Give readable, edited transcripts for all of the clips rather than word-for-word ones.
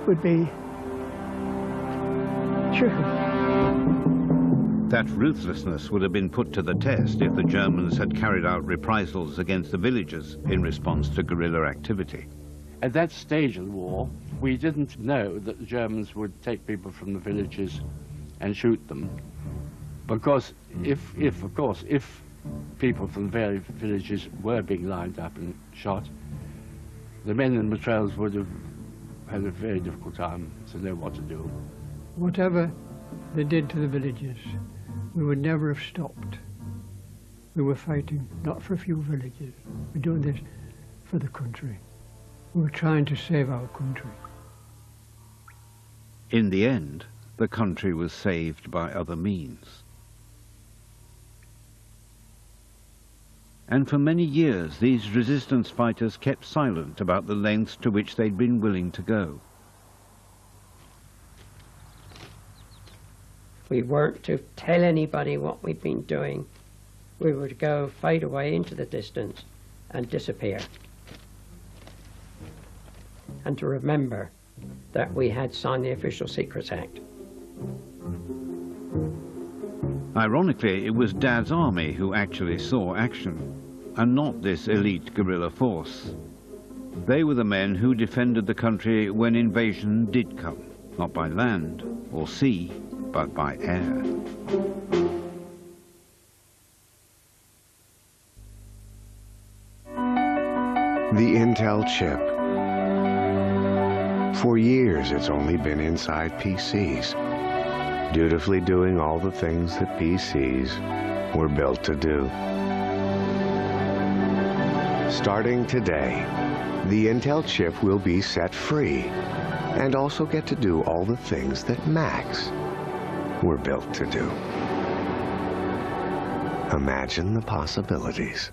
would be chicken. That ruthlessness would have been put to the test if the Germans had carried out reprisals against the villagers in response to guerrilla activity. At that stage of the war, we didn't know that the Germans would take people from the villages and shoot them. Because if people from the various villages were being lined up and shot, the men in the trails would have had a very difficult time to know what to do. Whatever they did to the villages, we would never have stopped. We were fighting not for a few villages. We're doing this for the country. We were trying to save our country. In the end, the country was saved by other means. And for many years, these resistance fighters kept silent about the lengths to which they'd been willing to go. We weren't to tell anybody what we'd been doing. We were to go fight away into the distance and disappear. And to remember that we had signed the Official Secrets Act. Ironically, it was Dad's army who actually saw action, and not this elite guerrilla force. They were the men who defended the country when invasion did come, not by land or sea, but by air. The Intel chip. For years, it's only been inside PCs, dutifully doing all the things that PCs were built to do. Starting today, the Intel chip will be set free and also get to do all the things that Macs were built to do. Imagine the possibilities.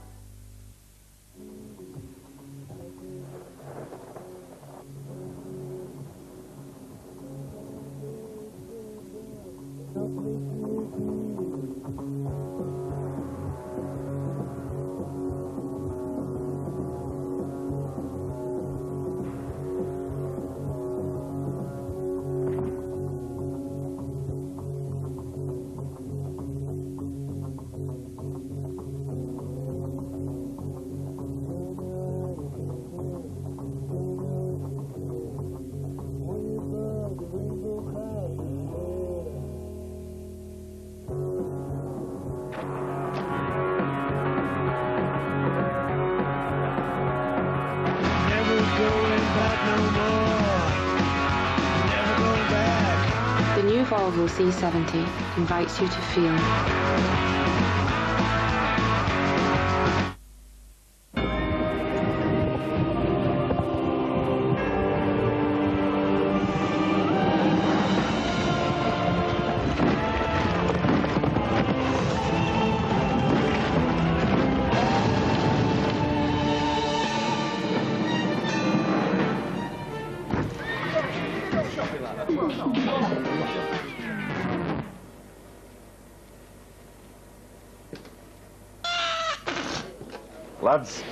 The new Volvo C70 invites you to feel. Lads.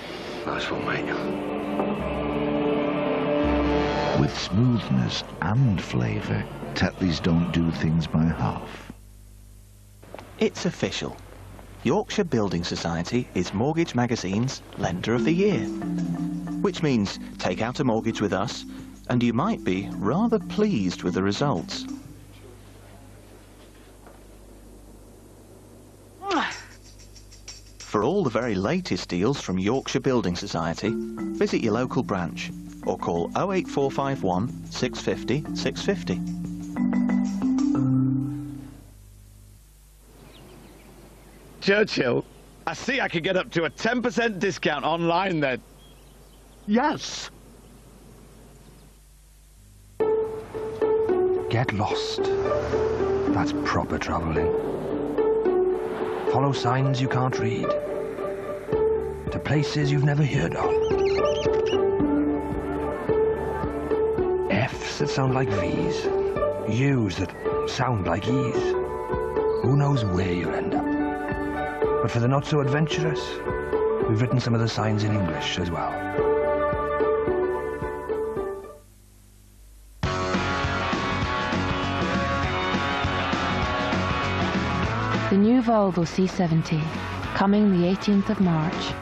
Nice one, mate. With smoothness and flavour, Tetleys don't do things by half. It's official. Yorkshire Building Society is Mortgage Magazine's Lender of the Year. Which means take out a mortgage with us, and you might be rather pleased with the results. For all the very latest deals from Yorkshire Building Society, visit your local branch or call 08451 650 650. Churchill, I see I could get up to a 10% discount online then. Yes. Get lost. That's proper travelling. Follow signs you can't read. To places you've never heard of. F's that sound like V's. U's that sound like E's. Who knows where you'll end up? But for the not-so-adventurous, we've written some of the signs in English as well. new Volvo C70, coming the 18th of March.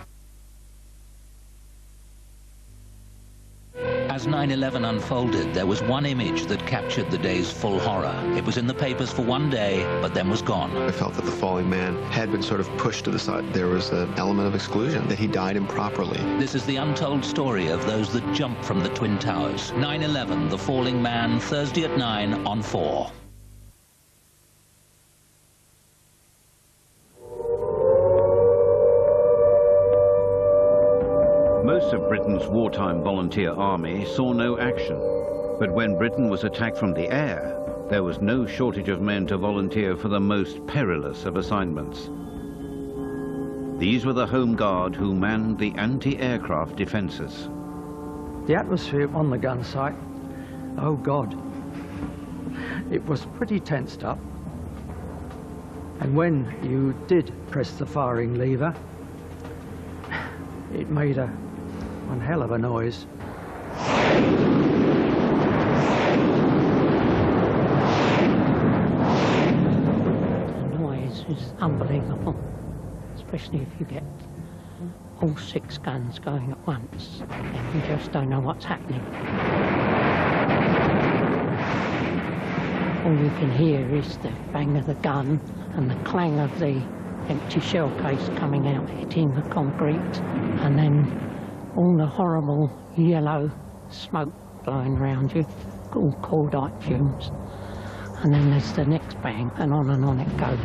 As 9/11 unfolded, there was one image that captured the day's full horror. It was in the papers for one day, but then was gone. I felt that the falling man had been sort of pushed to the side. There was an element of exclusion, that he died improperly. This is the untold story of those that jumped from the Twin Towers. 9/11, The Falling Man, Thursday at 9 on 4. Most of Britain's wartime volunteer army saw no action, but when Britain was attacked from the air, there was no shortage of men to volunteer for the most perilous of assignments. These were the Home Guard who manned the anti-aircraft defences. The atmosphere on the gun site, oh God, it was pretty tensed up. And when you did press the firing lever, it made one hell of a noise. The noise is unbelievable, especially if you get all 6 guns going at once and you just don't know what's happening. All you can hear is the bang of the gun and the clang of the empty shell case coming out, hitting the concrete, and then all the horrible yellow smoke blowing around you, all cordite fumes. And then there's the next bang, and on it goes.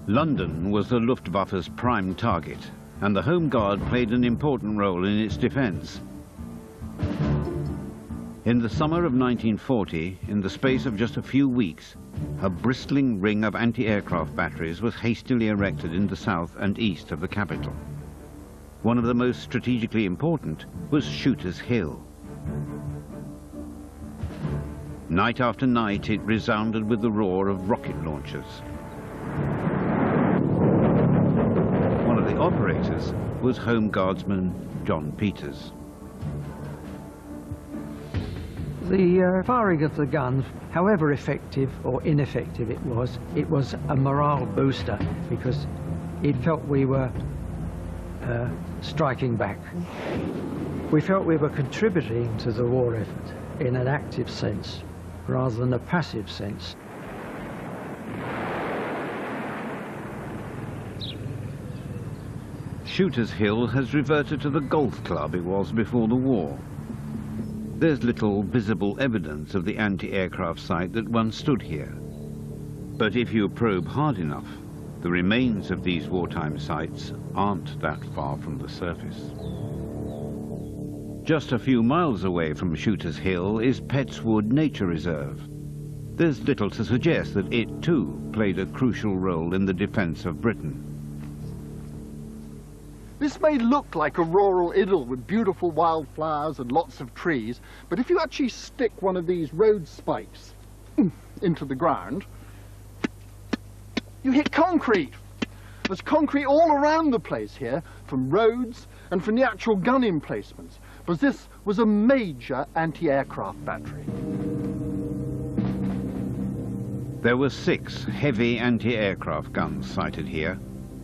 London was the Luftwaffe's prime target, and the Home Guard played an important role in its defence. In the summer of 1940, in the space of just a few weeks, a bristling ring of anti-aircraft batteries was hastily erected in the south and east of the capital. One of the most strategically important was Shooters Hill. Night after night, it resounded with the roar of rocket launchers. One of the operators was Home Guardsman John Peters. The firing of the guns, however effective or ineffective it was a morale booster because it felt we were striking back. We felt we were contributing to the war effort in an active sense rather than a passive sense. Shooters Hill has reverted to the golf club it was before the war. There's little visible evidence of the anti-aircraft site that once stood here. But if you probe hard enough, the remains of these wartime sites aren't that far from the surface. Just a few miles away from Shooters Hill is Petts Wood Nature Reserve. There's little to suggest that it too played a crucial role in the defence of Britain. This may look like a rural idyll with beautiful wildflowers and lots of trees, but if you actually stick one of these road spikes into the ground, you hit concrete. There's concrete all around the place here, from roads and from the actual gun emplacements, because this was a major anti-aircraft battery. There were 6 heavy anti-aircraft guns sited here,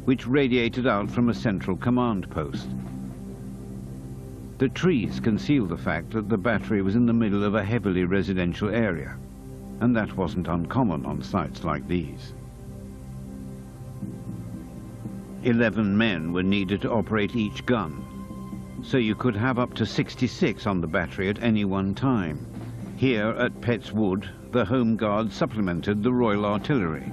which radiated out from a central command post. The trees conceal the fact that the battery was in the middle of a heavily residential area, and that wasn't uncommon on sites like these. 11 men were needed to operate each gun, so you could have up to 66 on the battery at any one time. Here at Petts Wood, the Home Guard supplemented the Royal Artillery.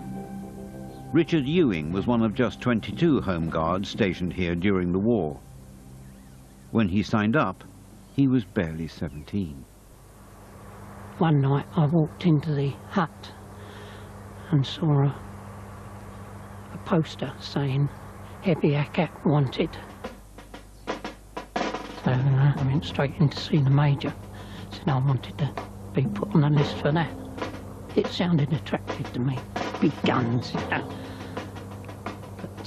Richard Ewing was one of just 22 Home Guards stationed here during the war. When he signed up, he was barely 17. One night I walked into the hut and saw a poster saying, "Heavy ACAT wanted." So I went straight in to see the Major. Said I wanted to be put on the list for that. It sounded attractive to me. Big guns, you know.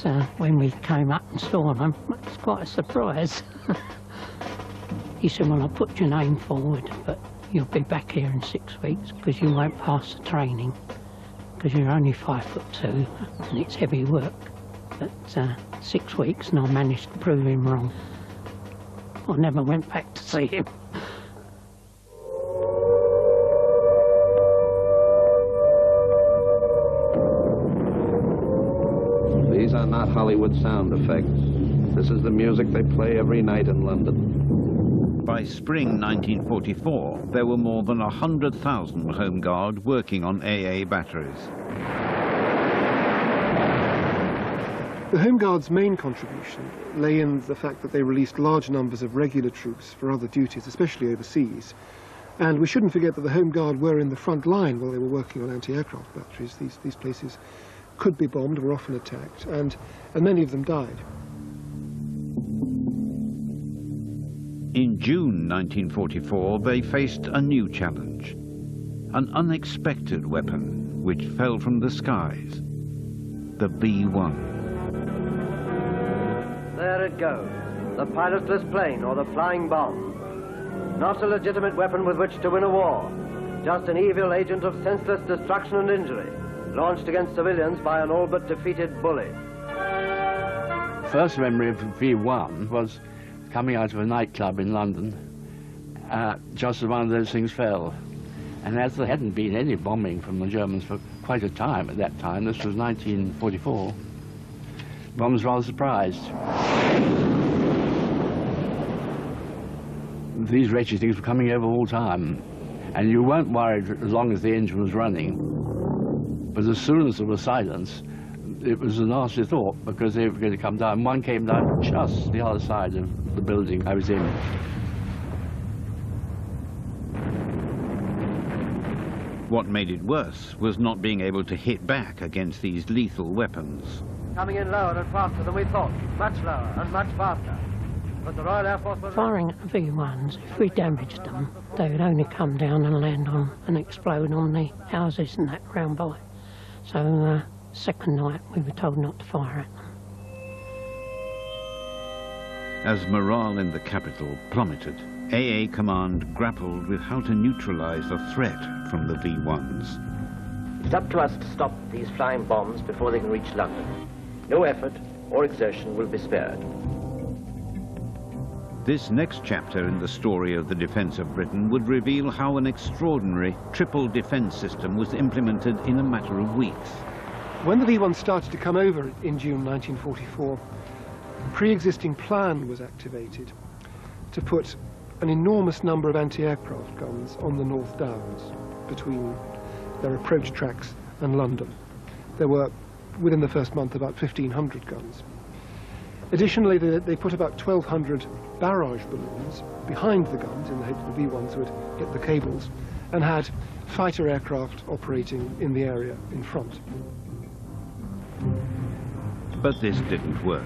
But when we came up and saw them, it was quite a surprise. He said, "Well, I'll put your name forward, but you'll be back here in 6 weeks because you won't pass the training." because you're only 5'2" and it's heavy work. But 6 weeks and I managed to prove him wrong. I never went back to see him. These are not Hollywood sound effects. This is the music they play every night in London. By spring 1944, there were more than 100,000 Home Guard working on AA batteries. The Home Guard's main contribution lay in the fact that they released large numbers of regular troops for other duties, especially overseas. And we shouldn't forget that the Home Guard were in the front line while they were working on anti-aircraft batteries. These places could be bombed, were often attacked, and many of them died. In June 1944, they faced a new challenge, an unexpected weapon which fell from the skies, the V1. There it goes, the pilotless plane or the flying bomb. Not a legitimate weapon with which to win a war, just an evil agent of senseless destruction and injury, launched against civilians by an all but defeated bully. First memory of V1 was coming out of a nightclub in London, just as one of those things fell. And as there hadn't been any bombing from the Germans for quite a time at that time, this was 1944, one was rather surprised. These wretched things were coming over all the time, and you weren't worried as long as the engine was running. But as soon as there was silence, it was a nasty thought, because they were going to come down. One came down just the other side of the building I was in. What made it worse was not being able to hit back against these lethal weapons. Coming in lower and faster than we thought, much lower and much faster. But the Royal Air Force was Firing at the V1s, if we damaged them, they would only come down and land on and explode on the houses and that round by. So second night we were told not to fire at them. As morale in the capital plummeted, AA Command grappled with how to neutralize the threat from the V1s. It's up to us to stop these flying bombs before they can reach London. No effort or exertion will be spared. This next chapter in the story of the defense of Britain would reveal how an extraordinary triple defense system was implemented in a matter of weeks. When the V1 started to come over in June 1944, a pre-existing plan was activated to put an enormous number of anti-aircraft guns on the North Downs between their approach tracks and London. There were, within the first month, about 1,500 guns. Additionally, they put about 1,200 barrage balloons behind the guns in the hope that the V1s would hit the cables, and had fighter aircraft operating in the area in front. But this didn't work.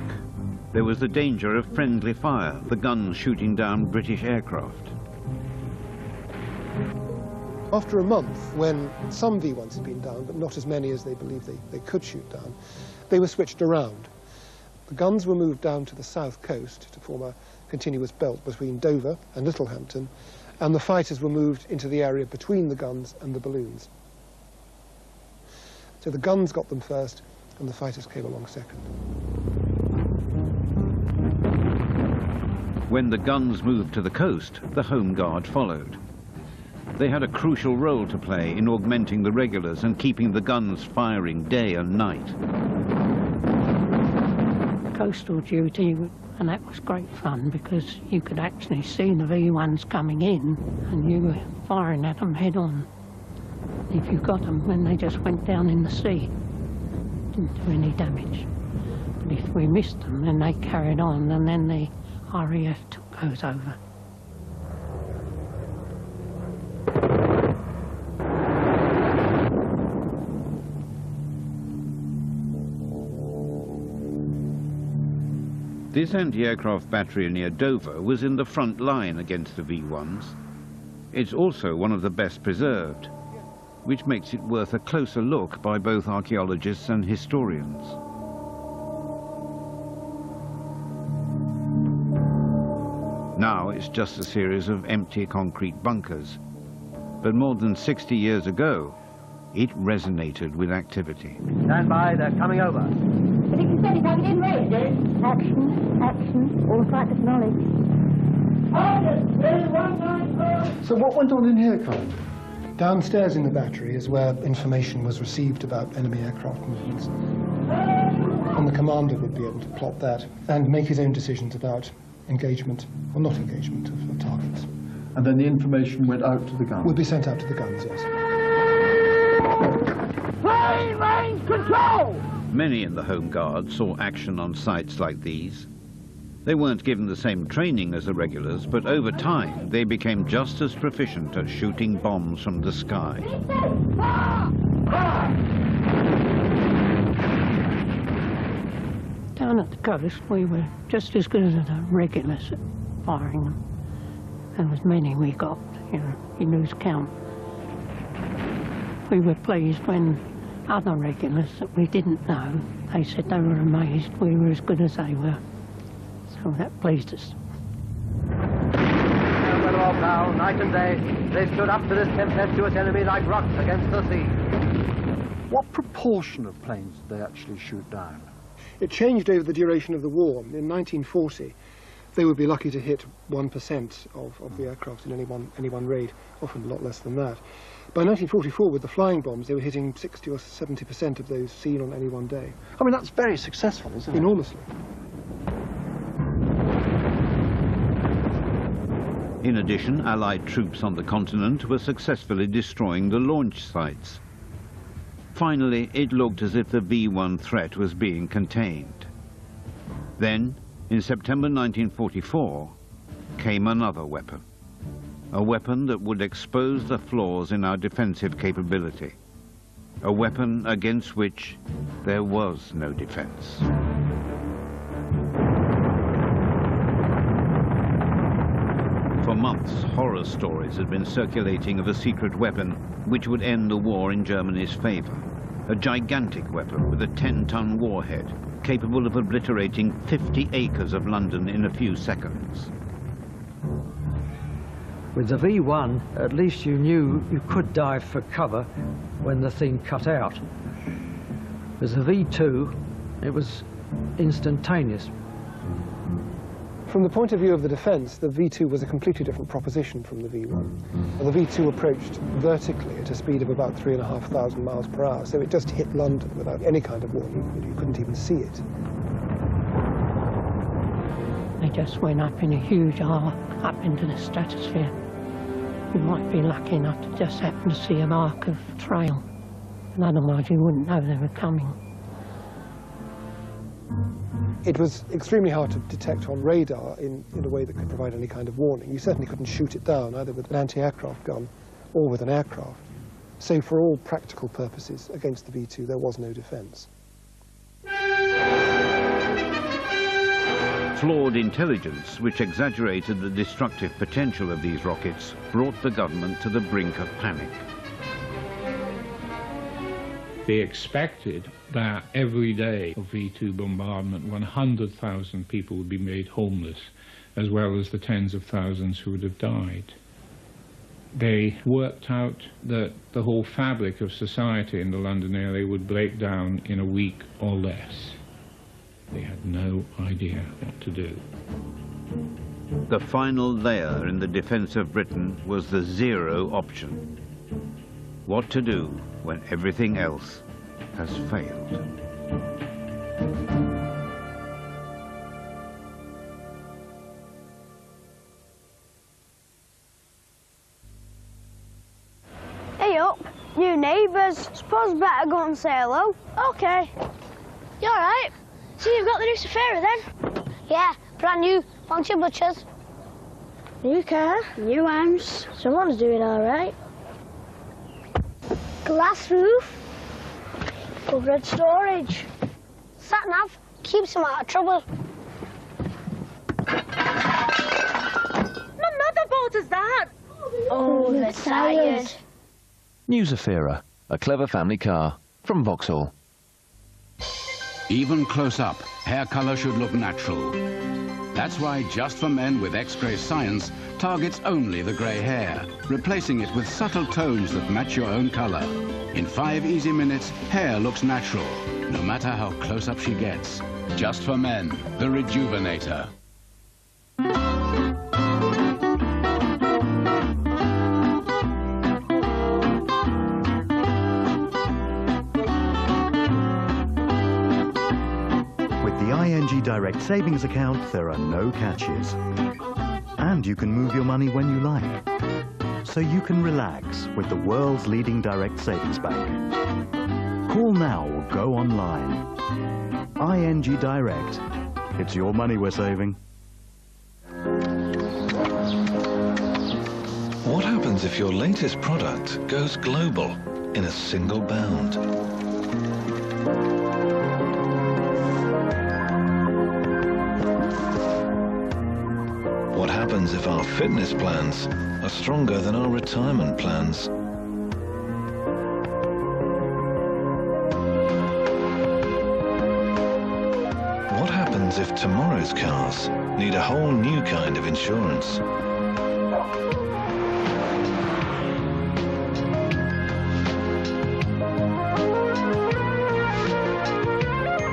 There was the danger of friendly fire, the guns shooting down British aircraft. After a month, when some V1s had been down, but not as many as they believed they could shoot down, they were switched around. The guns were moved down to the south coast to form a continuous belt between Dover and Littlehampton, and the fighters were moved into the area between the guns and the balloons. So the guns got them first, and the fighters came along second. When the guns moved to the coast, the Home Guard followed. They had a crucial role to play in augmenting the regulars and keeping the guns firing day and night. Coastal duty, and that was great fun because you could actually see the V1s coming in and you were firing at them head on. If you got them when they just went down in the sea, didn't do any damage. But if we missed them, then they carried on, and then the RAF took those over. This anti-aircraft battery near Dover was in the front line against the V1s. It's also one of the best preserved, which makes it worth a closer look by both archaeologists and historians. Now it's just a series of empty concrete bunkers. But more than 60 years ago, it resonated with activity. Stand by, they're coming over. But if you said it, I didn't raise it. Action, action, all flight of knowledge. So what went on in here, Colin? Downstairs in the battery is where information was received about enemy aircraft movements. And the commander would be able to plot that and make his own decisions about engagement or not engagement of targets. And then the information went out to the guns? Would be sent out to the guns, yes. Plane range control! Many in the Home Guard saw action on sites like these. They weren't given the same training as the regulars, but over time they became just as proficient at shooting bombs from the sky. Down at the coast, we were just as good as the regulars at firing them. There was many we got, you lose count. We were pleased when other regulars that we didn't know, they said they were amazed we were as good as they were. So that pleased us. Weather or foul, night and day, they stood up to this tempestuous enemy like rocks against the sea. What proportion of planes did they actually shoot down? It changed over the duration of the war. In 1940, they would be lucky to hit 1% of the aircraft in any one raid, often a lot less than that. By 1944, with the flying bombs, they were hitting 60 or 70% of those seen on any one day. I mean, that's very successful, isn't it? Enormously. In addition, Allied troops on the continent were successfully destroying the launch sites. Finally, it looked as if the V-1 threat was being contained. Then, in September 1944, came another weapon. A weapon that would expose the flaws in our defensive capability. A weapon against which there was no defense. For months, horror stories had been circulating of a secret weapon which would end the war in Germany's favor. A gigantic weapon with a 10-ton warhead, capable of obliterating 50 acres of London in a few seconds. With the V1, at least you knew you could dive for cover when the thing cut out. With the V2, it was instantaneous. From the point of view of the defence, the V2 was a completely different proposition from the V1. The V2 approached vertically at a speed of about 3,500 miles per hour, so it just hit London without any kind of warning. You couldn't even see it. They just went up in a huge arc up into the stratosphere. You might be lucky enough to just happen to see a mark of trail, and otherwise you wouldn't know they were coming. It was extremely hard to detect on radar in a way that could provide any kind of warning. You certainly couldn't shoot it down, either with an anti-aircraft gun or with an aircraft. So for all practical purposes, against the V2, there was no defence. Flawed intelligence, which exaggerated the destructive potential of these rockets, brought the government to the brink of panic. They expected that every day of V2 bombardment, 100,000 people would be made homeless, as well as the tens of thousands who would have died. They worked out that the whole fabric of society in the London area would break down in a week or less. They had no idea what to do. The final layer in the defence of Britain was the zero option. What to do when everything else has failed. Hey up, new neighbours. Suppose better go and say hello. Okay. You alright? So you've got the new Safari then? Yeah, brand new. Fancy butchers. New car, new house. Someone's doing alright. Glass roof. Covered storage. Sat-nav keeps him out of trouble. Another boat is that? Oh, the tired. New Zafira, a clever family car from Vauxhall. Even close up, hair color should look natural. That's why Just for Men with X-Grey Science targets only the grey hair, replacing it with subtle tones that match your own color. In 5 easy minutes, hair looks natural, no matter how close up she gets. Just for Men, the Rejuvenator. With the ING Direct Savings account, there are no catches. And you can move your money when you like. So you can relax with the world's leading direct savings bank. Call now or go online. ING Direct. It's your money we're saving. What happens if your latest product goes global in a single bound? What happens if our fitness plans are stronger than our retirement plans? What happens if tomorrow's cars need a whole new kind of insurance?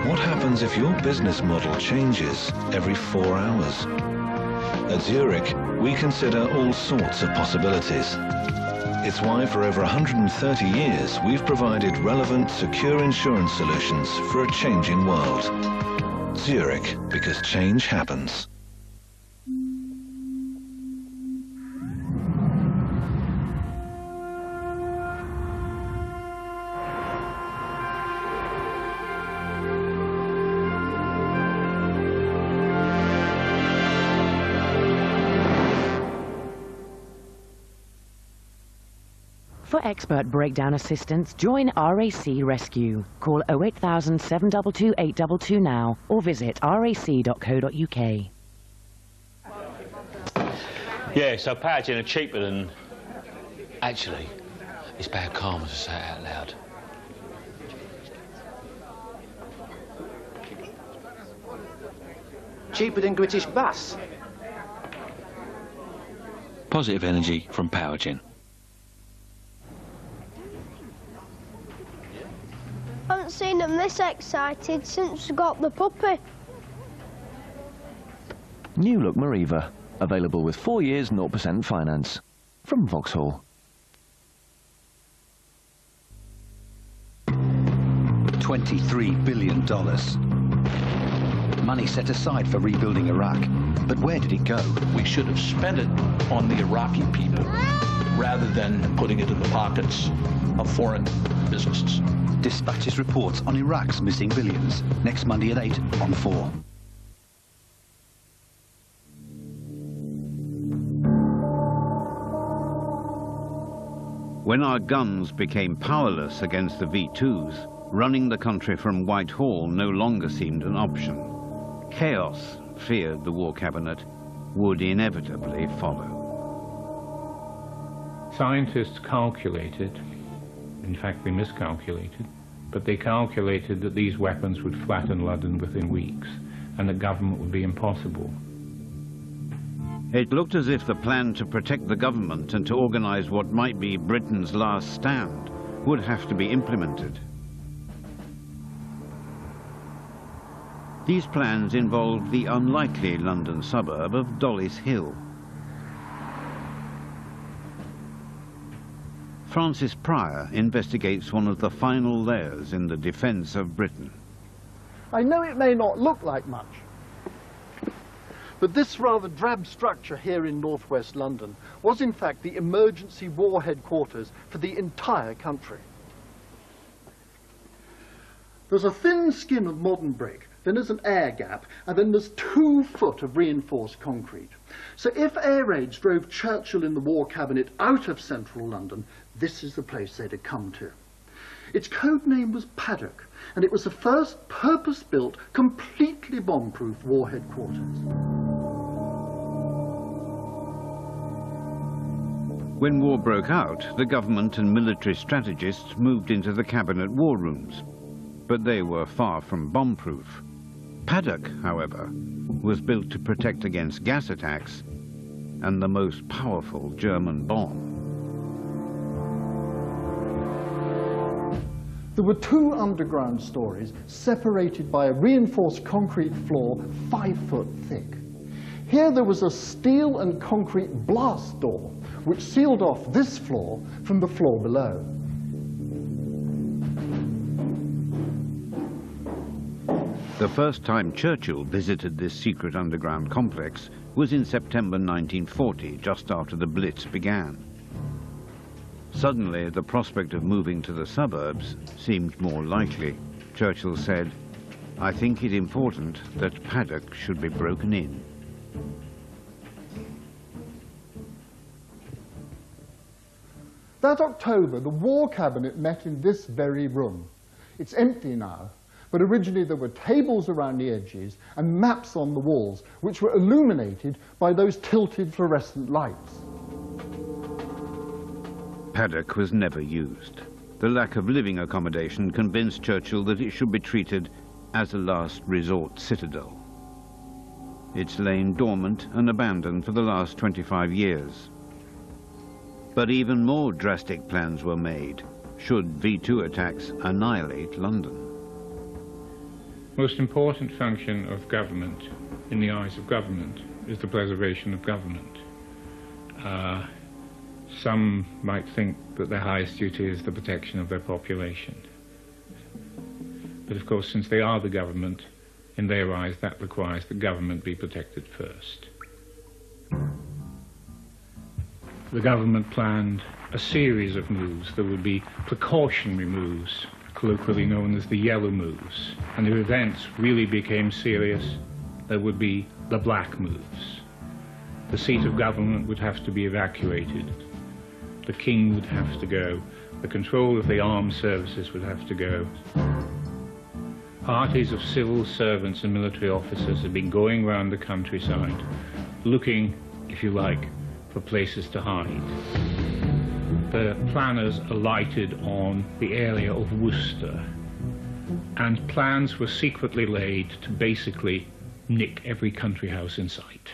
What happens if your business model changes every 4 hours? At Zurich, we consider all sorts of possibilities. It's why for over 130 years we've provided relevant, secure insurance solutions for a changing world. Zurich, because change happens. For expert breakdown assistance, join RAC Rescue. Call 08000 722 822 now or visit rac.co.uk. Yeah, so Powergen are cheaper than... Actually, it's bad karma to say it out loud. Cheaper than British Bus? Positive energy from Powergen. I haven't seen them this excited since we got the puppy. New look Mariva, available with 4 years 0% finance. From Vauxhall. $23 billion. Money set aside for rebuilding Iraq. But where did it go? We should have spent it on the Iraqi people rather than putting it in the pockets of foreign businesses. Dispatches reports on Iraq's missing billions. Next Monday at 8 on 4. When our guns became powerless against the V2s, running the country from Whitehall no longer seemed an option. Chaos, feared the War Cabinet, would inevitably follow. Scientists calculated, in fact they miscalculated, but they calculated that these weapons would flatten London within weeks and that government would be impossible. It looked as if the plan to protect the government and to organize what might be Britain's last stand would have to be implemented. These plans involved the unlikely London suburb of Dollis Hill. Francis Pryor investigates one of the final layers in the defence of Britain. I know it may not look like much, but this rather drab structure here in northwest London was in fact the emergency war headquarters for the entire country. There's a thin skin of modern brick, then there's an air gap, and then there's 2 foot of reinforced concrete. So if air raids drove Churchill in the War Cabinet out of central London, this is the place they'd have come to. Its code name was Paddock, and it was the first purpose-built, completely bomb-proof war headquarters. When war broke out, the government and military strategists moved into the cabinet war rooms, but they were far from bomb-proof. Paddock, however, was built to protect against gas attacks and the most powerful German bomb. There were 2 underground stories separated by a reinforced concrete floor 5 foot thick. Here there was a steel and concrete blast door which sealed off this floor from the floor below. The first time Churchill visited this secret underground complex was in September 1940, just after the Blitz began. Suddenly, the prospect of moving to the suburbs seemed more likely. Churchill said, "I think it important that Paddock should be broken in." That October, the War Cabinet met in this very room. It's empty now, but originally there were tables around the edges and maps on the walls, which were illuminated by those tilted fluorescent lights. Paddock was never used. The lack of living accommodation convinced Churchill that it should be treated as a last resort citadel. It's lain dormant and abandoned for the last 25 years. But even more drastic plans were made, should V2 attacks annihilate London. Most important function of government, in the eyes of government, is the preservation of government. Some might think that their highest duty is the protection of their population. But of course, since they are the government, in their eyes that requires that government be protected first. The government planned a series of moves. There would be precautionary moves, colloquially known as the yellow moves. And if events really became serious, there would be the black moves. The seat of government would have to be evacuated. The king would have to go. The control of the armed services would have to go. Parties of civil servants and military officers had been going around the countryside, looking, if you like, for places to hide. The planners alighted on the area of Worcester, and plans were secretly laid to basically nick every country house in sight.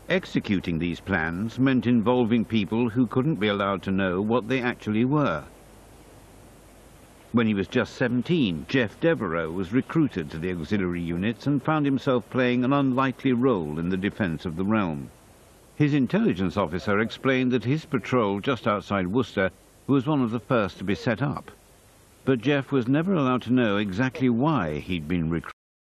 Executing these plans meant involving people who couldn't be allowed to know what they actually were. When he was just 17, Geoff Devereux was recruited to the auxiliary units and found himself playing an unlikely role in the defence of the realm. His intelligence officer explained that his patrol just outside Worcester was one of the first to be set up. But Geoff was never allowed to know exactly why he'd been recruited.